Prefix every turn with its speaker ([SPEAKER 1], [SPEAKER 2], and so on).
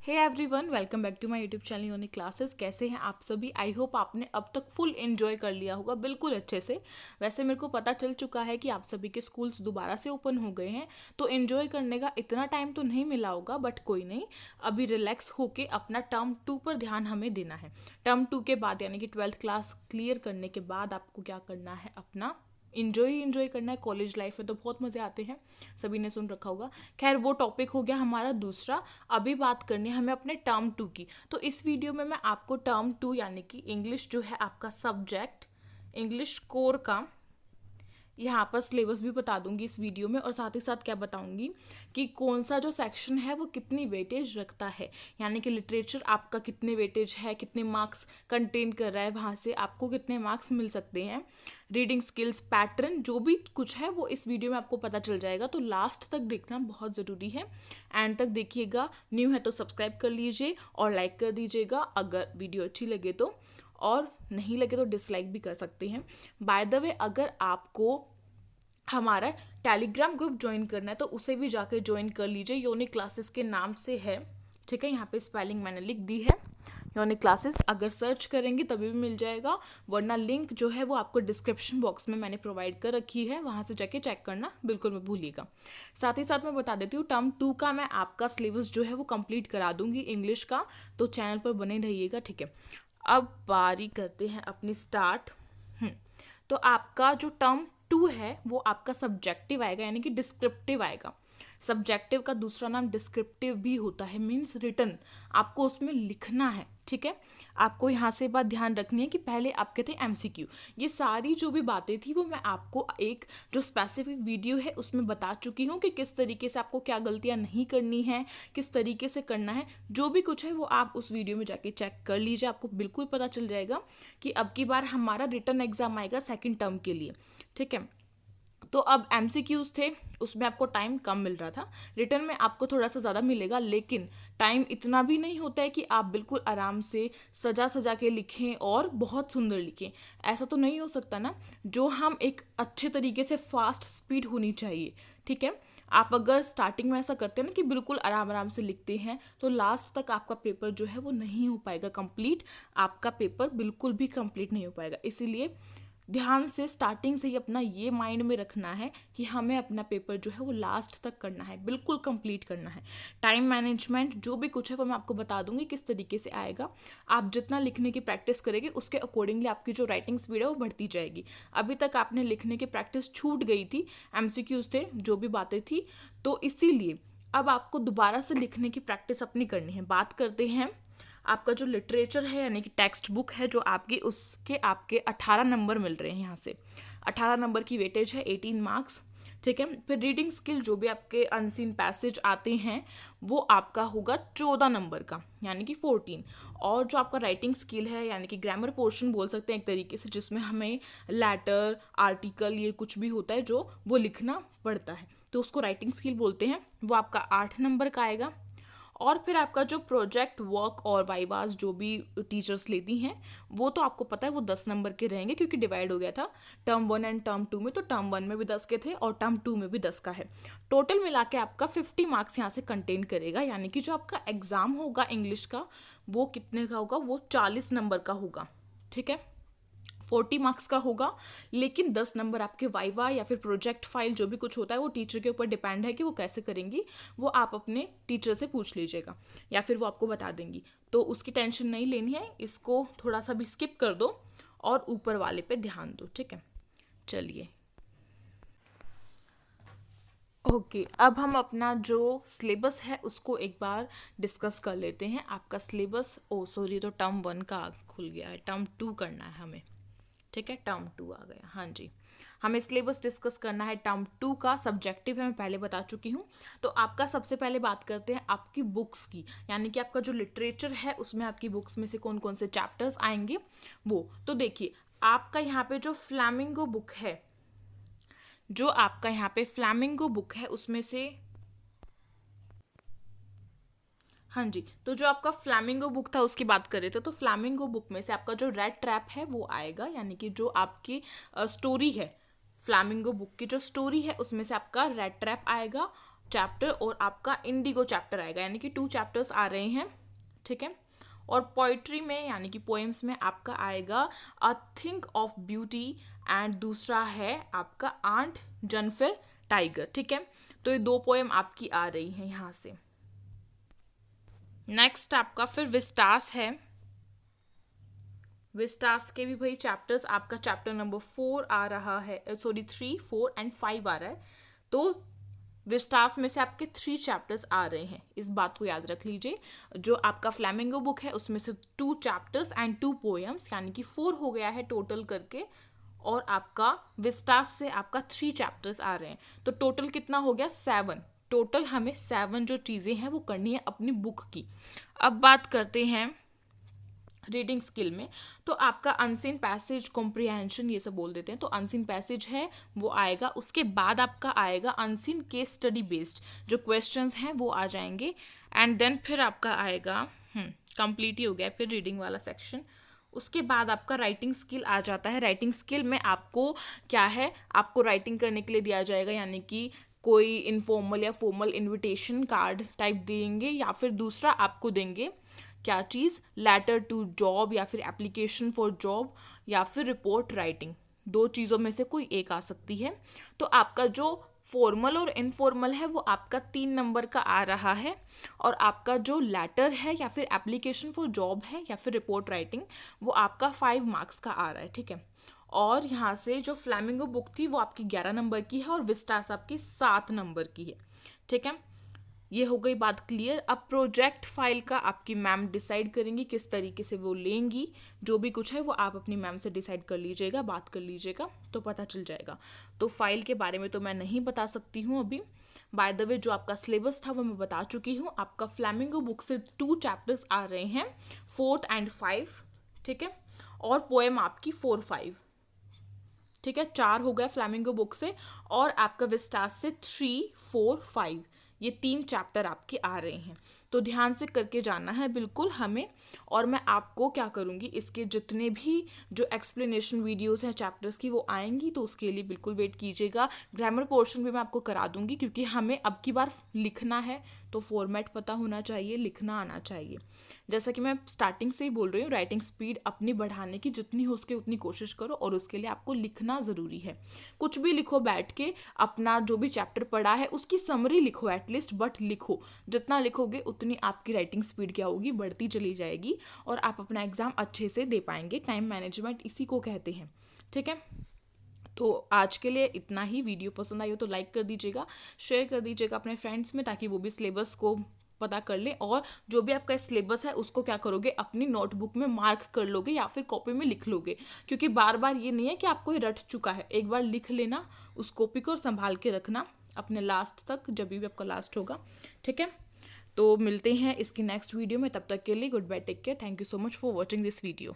[SPEAKER 1] Hey everyone, welcome back to my YouTube channel Yoni classes. कैसे हैं आप सभी? आई होप आपने अब तक फुल एंजॉय कर लिया होगा, बिल्कुल अच्छे से। वैसे मेरे को पता चल चुका है कि आप सभी के स्कूल्स दोबारा से ओपन हो गए हैं, तो एंजॉय करने का इतना टाइम तो नहीं मिला होगा, बट कोई नहीं। अभी रिलैक्स होके अपना टर्म 2 पर ध्यान हमें देना है। टर्म 2 के बाद यानी कि 12th क्लास क्लियर करने के बाद आपको क्या करना है? अपना इंजॉय ही इंजॉय करना है। कॉलेज लाइफ में तो बहुत मज़े आते हैं, सभी ने सुन रखा होगा। खैर, वो टॉपिक हो गया हमारा दूसरा। अभी बात करनी है हमें अपने टर्म 2 की। तो इस वीडियो में मैं आपको टर्म 2 यानी कि इंग्लिश जो है आपका सब्जेक्ट, इंग्लिश कोर का यहाँ पर सिलेबस भी बता दूंगी इस वीडियो में, और साथ ही साथ क्या बताऊंगी कि कौन सा जो सेक्शन है वो कितनी वेटेज रखता है। यानी कि लिटरेचर आपका कितने वेटेज है, कितने मार्क्स कंटेन कर रहा है, वहाँ से आपको कितने मार्क्स मिल सकते हैं। रीडिंग स्किल्स, पैटर्न, जो भी कुछ है वो इस वीडियो में आपको पता चल जाएगा। तो लास्ट तक देखना बहुत ज़रूरी है, एंड तक देखिएगा। न्यू है तो सब्सक्राइब कर लीजिए और लाइक कर दीजिएगा अगर वीडियो अच्छी लगे तो, और नहीं लगे तो डिसलाइक भी कर सकते हैं। बाय द वे, अगर आपको हमारा टेलीग्राम ग्रुप ज्वाइन करना है तो उसे भी जाकर ज्वाइन कर लीजिए। योनी क्लासेस के नाम से है, ठीक है। यहाँ पे स्पेलिंग मैंने लिख दी है, योनी क्लासेस। अगर सर्च करेंगे तभी भी मिल जाएगा, वरना लिंक जो है वो आपको डिस्क्रिप्शन बॉक्स में मैंने प्रोवाइड कर रखी है, वहाँ से जाके चेक करना बिल्कुल मत भूलिएगा। साथ ही साथ मैं बता देती हूँ, टर्म 2 का मैं आपका सिलेबस जो है वो कंप्लीट करा दूंगी इंग्लिश का, तो चैनल पर बने रहिएगा, ठीक है। अब बारी करते हैं अपनी स्टार्ट। तो आपका जो टर्म 2 है वो आपका सब्जेक्टिव आएगा, यानी कि डिस्क्रिप्टिव आएगा। सब्जेक्टिव का दूसरा नाम डिस्क्रिप्टिव भी होता है, मीन्स रिटन। आपको उसमें लिखना है, ठीक है। आपको यहाँ से बात ध्यान रखनी है कि पहले आपके थे एमसीक्यू। ये सारी जो भी बातें थी वो मैं आपको एक जो स्पेसिफिक वीडियो है उसमें बता चुकी हूँ कि किस तरीके से आपको क्या गलतियाँ नहीं करनी है, किस तरीके से करना है। जो भी कुछ है वो आप उस वीडियो में जाके चेक कर लीजिए, आपको बिल्कुल पता चल जाएगा कि अब की बार हमारा रिटन एग्जाम आएगा सेकेंड टर्म के लिए, ठीक है। तो अब एमसीक्यूज थे, उसमें आपको टाइम कम मिल रहा था। रिटर्न में आपको थोड़ा सा ज़्यादा मिलेगा, लेकिन टाइम इतना भी नहीं होता है कि आप बिल्कुल आराम से सजा सजा के लिखें और बहुत सुंदर लिखें। ऐसा तो नहीं हो सकता ना। जो हम एक अच्छे तरीके से फास्ट स्पीड होनी चाहिए, ठीक है। आप अगर स्टार्टिंग में ऐसा करते हैं ना कि बिल्कुल आराम आराम से लिखते हैं, तो लास्ट तक आपका पेपर जो है वो नहीं हो पाएगा कंप्लीट। आपका पेपर बिल्कुल भी कंप्लीट नहीं हो पाएगा। इसीलिए ध्यान से स्टार्टिंग से ही अपना ये माइंड में रखना है कि हमें अपना पेपर जो है वो लास्ट तक करना है, बिल्कुल कंप्लीट करना है। टाइम मैनेजमेंट जो भी कुछ है वो मैं आपको बता दूंगी किस तरीके से आएगा। आप जितना लिखने की प्रैक्टिस करेंगे उसके अकॉर्डिंगली आपकी जो राइटिंग स्पीड है वो बढ़ती जाएगी। अभी तक आपने लिखने की प्रैक्टिस छूट गई थी, एमसीक्यूज थे, जो भी बातें थी, तो इसीलिए अब आपको दोबारा से लिखने की प्रैक्टिस अपनी करनी है। बात करते हैं आपका जो लिटरेचर है यानी कि टेक्स्ट बुक है जो आपकी, उसके आपके 18 नंबर मिल रहे हैं। यहाँ से 18 नंबर की वेटेज है, 18 मार्क्स, ठीक है। फिर रीडिंग स्किल जो भी आपके अनसीन पैसेज आते हैं वो आपका होगा 14 नंबर का, यानी कि 14। और जो आपका राइटिंग स्किल है यानी कि ग्रामर पोर्शन बोल सकते हैं एक तरीके से, जिसमें हमें लेटर, आर्टिकल, ये कुछ भी होता है जो वो लिखना पड़ता है, तो उसको राइटिंग स्किल बोलते हैं, वो आपका 8 नंबर का आएगा। और फिर आपका जो प्रोजेक्ट वर्क और वाइवास जो भी टीचर्स लेती हैं वो तो आपको पता है वो 10 नंबर के रहेंगे, क्योंकि डिवाइड हो गया था टर्म 1 एंड टर्म 2 में। तो टर्म 1 में भी 10 के थे और टर्म 2 में भी 10 का है। टोटल मिला के आपका 50 मार्क्स यहाँ से कंटेन करेगा, यानी कि जो आपका एग्जाम होगा इंग्लिश का वो कितने का होगा? वो 40 नंबर का होगा, ठीक है। 40 मार्क्स का होगा, लेकिन 10 नंबर आपके वाइवा या फिर प्रोजेक्ट फाइल जो भी कुछ होता है वो टीचर के ऊपर डिपेंड है कि वो कैसे करेंगी। वो आप अपने टीचर से पूछ लीजिएगा या फिर वो आपको बता देंगी, तो उसकी टेंशन नहीं लेनी है। इसको थोड़ा सा भी स्किप कर दो और ऊपर वाले पे ध्यान दो, ठीक है। चलिए, ओके, अब हम अपना जो सिलेबस है उसको एक बार डिस्कस कर लेते हैं। आपका सिलेबस, ओ सॉरी, तो टर्म 1 का खुल गया है, टर्म 2 करना है हमें, ठीक है। टर्म 2 आ गया, हाँ जी। हमें सिलेबस डिस्कस करना है टर्म 2 का। सब्जेक्टिव है, मैं पहले बता चुकी हूँ। तो आपका सबसे पहले बात करते हैं आपकी बुक्स की, यानी कि आपका जो लिटरेचर है उसमें आपकी बुक्स में से कौन कौन से चैप्टर्स आएंगे वो। तो देखिए, आपका यहाँ पे जो फ्लैमिंगो बुक है, जो आपका यहाँ पे फ्लैमिंगो बुक है उसमें से, हाँ जी, तो जो आपका फ्लैमिंगो बुक था उसकी बात कर रहे थे, तो फ्लैमिंगो बुक में से आपका जो रेड ट्रैप है वो आएगा, यानी कि जो आपकी स्टोरी है, फ्लैमिंगो बुक की जो स्टोरी है उसमें से आपका रेड ट्रैप आएगा। चैप्टर और आपका इंडिगो चैप्टर आएगा, यानी कि 2 चैप्टर्स आ रहे हैं, ठीक है। और पोइट्री में यानी कि पोएम्स में आपका आएगा अ थिंक ऑफ ब्यूटी एंड दूसरा है आपका आंट जनफिर टाइगर, ठीक है। तो ये 2 पोएम आपकी आ रही हैं यहाँ से। नेक्स्ट आपका फिर विस्टास है। विस्टास के भी भाई चैप्टर्स, आपका चैप्टर नंबर 4 आ रहा है, सॉरी 3, 4 एंड 5 आ रहा है। तो विस्टास में से आपके 3 चैप्टर्स आ रहे हैं, इस बात को याद रख लीजिए। जो आपका फ्लैमिंगो बुक है उसमें से 2 चैप्टर्स एंड 2 पोएम्स, यानी कि 4 हो गया है टोटल करके। और आपका विस्टास से आपका 3 चैप्टर्स आ रहे हैं, तो टोटल कितना हो गया 7। टोटल हमें 7 जो चीज़ें हैं वो करनी है अपनी बुक की। अब बात करते हैं रीडिंग स्किल में। तो आपका अनसीन पैसेज, कॉम्प्रिहेंशन, ये सब बोल देते हैं। तो अनसीन पैसेज है वो आएगा, उसके बाद आपका आएगा अनसीन केस स्टडी बेस्ड, जो क्वेश्चंस हैं वो आ जाएंगे। एंड देन फिर आपका आएगा कंप्लीट ही हो गया फिर रीडिंग वाला सेक्शन। उसके बाद आपका राइटिंग स्किल आ जाता है। राइटिंग स्किल में आपको क्या है, आपको राइटिंग करने के लिए दिया जाएगा, यानी कि कोई इनफॉर्मल या फॉर्मल इनविटेशन कार्ड टाइप देंगे, या फिर दूसरा आपको देंगे क्या चीज़, लेटर टू जॉब या फिर एप्लीकेशन फॉर जॉब या फिर रिपोर्ट राइटिंग। 2 चीज़ों में से कोई एक आ सकती है। तो आपका जो फॉर्मल और इनफॉर्मल है वो आपका 3 नंबर का आ रहा है, और आपका जो लेटर है या फिर एप्लीकेशन फॉर जॉब है या फिर रिपोर्ट राइटिंग वो आपका 5 मार्क्स का आ रहा है, ठीक है। और यहाँ से जो फ्लैमिंगो बुक थी वो आपकी 11 नंबर की है और विस्टास आपकी 7 नंबर की है, ठीक है। ये हो गई बात क्लियर। अब प्रोजेक्ट फाइल का आपकी मैम डिसाइड करेंगी किस तरीके से वो लेंगी। जो भी कुछ है वो आप अपनी मैम से डिसाइड कर लीजिएगा, बात कर लीजिएगा, तो पता चल जाएगा। तो फाइल के बारे में तो मैं नहीं बता सकती हूँ अभी। बाय द वे जो आपका सिलेबस था वो मैं बता चुकी हूँ। आपका फ्लैमिंगो बुक से 2 चैप्टर्स आ रहे हैं, 4th and 5, ठीक है। और पोएम आपकी 4, 5, ठीक है। 4 हो गया फ्लैमिंगो बुक से, और आपका विस्टास से 3, 4, 5, ये 3 चैप्टर आपके आ रहे हैं। तो ध्यान से करके जाना है बिल्कुल हमें। और मैं आपको क्या करूँगी, इसके जितने भी जो एक्सप्लेनेशन वीडियोस हैं चैप्टर्स की वो आएंगी, तो उसके लिए बिल्कुल वेट कीजिएगा। ग्रामर पोर्शन भी मैं आपको करा दूंगी, क्योंकि हमें अब की बार लिखना है तो फॉर्मेट पता होना चाहिए, लिखना आना चाहिए। जैसा कि मैं स्टार्टिंग से ही बोल रही हूँ, राइटिंग स्पीड अपनी बढ़ाने की जितनी हो सके उतनी कोशिश करो, और उसके लिए आपको लिखना ज़रूरी है। कुछ भी लिखो बैठ के, अपना जो भी चैप्टर पढ़ा है उसकी समरी लिखो एटलीस्ट, बट लिखो। जितना लिखोगे उतनी आपकी राइटिंग स्पीड क्या होगी, बढ़ती चली जाएगी, और आप अपना एग्ज़ाम अच्छे से दे पाएंगे। टाइम मैनेजमेंट इसी को कहते हैं, ठीक है। तो आज के लिए इतना ही। वीडियो पसंद आई हो तो लाइक कर दीजिएगा, शेयर कर दीजिएगा अपने फ्रेंड्स में, ताकि वो भी सिलेबस को पता कर लें। और जो भी आपका सिलेबस है उसको क्या करोगे, अपनी नोटबुक में मार्क कर लोगे या फिर कॉपी में लिख लोगे, क्योंकि बार बार ये नहीं है कि आपको ये रट चुका है। एक बार लिख लेना उस कॉपी को और संभाल के रखना अपने लास्ट तक, जब भी आपका लास्ट होगा, ठीक है। तो मिलते हैं इसकी नेक्स्ट वीडियो में, तब तक के लिए good bye, take care, thank you so much for watching this video.